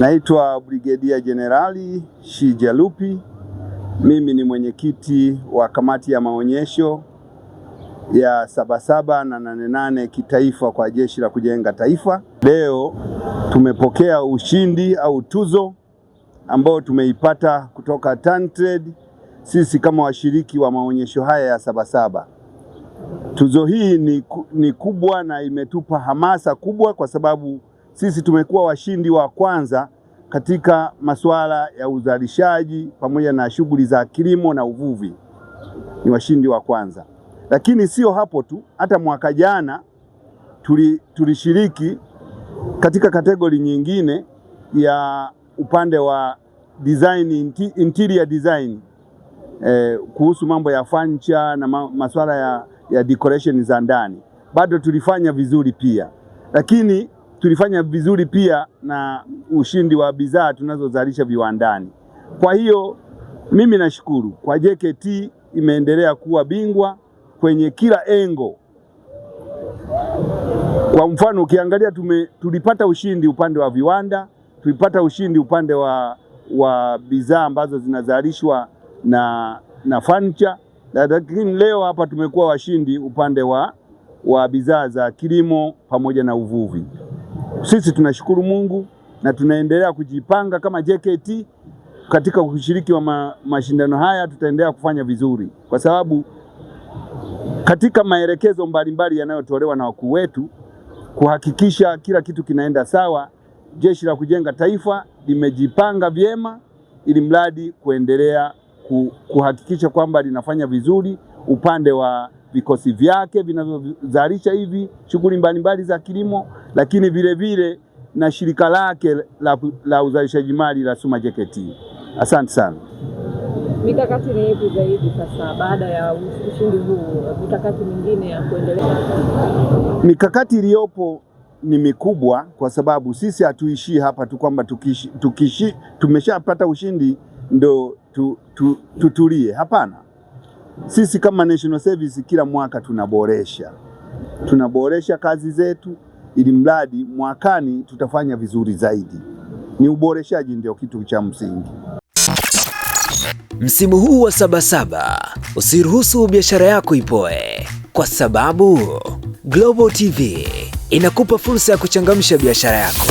Naitwa Brigedia Jenerali Shija Lupi. Mimi ni mwenyekiti wa kamati ya maonyesho ya Sabasaba na 88 kitaifa kwa Jeshi la Kujenga Taifa. Leo tumepokea ushindi au tuzo ambao tumeipata kutoka TanTrade, sisi kama washiriki wa maonyesho haya ya Sabasaba. Tuzo hii ni kubwa na imetupa hamasa kubwa kwa sababu sisi tumekuwa washindi wa kwanza katika masuala ya uzalishaji pamoja na shughuli za kilimo na uvuvi. Ni washindi wa kwanza. Lakini sio hapo tu, hata mwaka jana tulishiriki katika kategori nyingine ya upande wa design, interior design, kuhusu mambo ya furniture na masuala ya decoration za ndani. Bado tulifanya vizuri pia. Lakini tulifanya vizuri pia na ushindi wa bidhaa tunazozalisha viwandani. Kwa hiyo mimi nashukuru kwa JKT imeendelea kuwa bingwa kwenye kila engo. Kwa mfano ukiangalia tulipata ushindi upande wa viwanda, tulipata ushindi upande wa bidhaa ambazo zinazalishwa na furniture, lakini leo hapa tumekuwa washindi upande wa bidhaa za kilimo pamoja na uvuvi. Sisi tunashukuru Mungu na tunaendelea kujipanga kama JKT katika kushiriki wa mashindano haya. Tutaendelea kufanya vizuri kwa sababu katika maelekezo mbalimbali yanayotolewa na wakuu wetu kuhakikisha kila kitu kinaenda sawa, Jeshi la Kujenga Taifa limejipanga vyema ili mradi kuendelea kuhakikisha kwamba linafanya vizuri upande wa vikosi vyake vinavyozalisha hivi shughuli mbalimbali za kilimo, lakini vile vile na shirika lake la uzalishaji mali la Suma JKT. Asante sana. Mikakati ni ipi zaidi sasa baada ya ushindi huu, mikakati mingine ya kuendelea? Mikakati iliyopo ni mikubwa kwa sababu sisi hatuishii hapa tu kwamba tumeshapata ushindi ndo tutulie. Hapana. Sisi kama National Service kila mwaka tunaboresha kazi zetu ili mradi mwakani tutafanya vizuri zaidi. Ni uboreshaji ndio kitu cha msingi. Msimu huu wa Sabasaba usiruhusu biashara yako ipoe, kwa sababu Global TV inakupa fursa ya kuchangamsha biashara yako.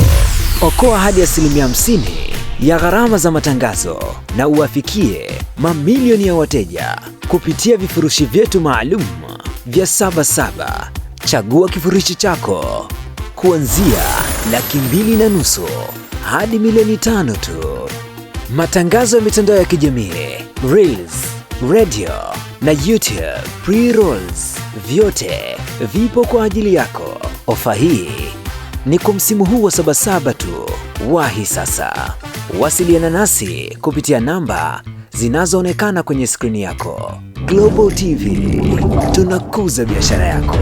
Okoa hadi 50% ya gharama za matangazo na uwafikie mamilioni ya wateja kupitia vifurushi vyetu maalum vya Sabasaba. Chagua kifurushi chako kuanzia $2.5 hadi $1.5 tu. Matangazo ya mitandao ya kijamii, Reels, radio na YouTube pre-rolls, vyote vipo kwa ajili yako. Ofa hii ni kwa msimu huu wa Sabasaba tu. Wahi sasa. Wasiliana nasi kupitia namba zinazoonekana kwenye skrini yako. Global TV, tunakuza biashara yako.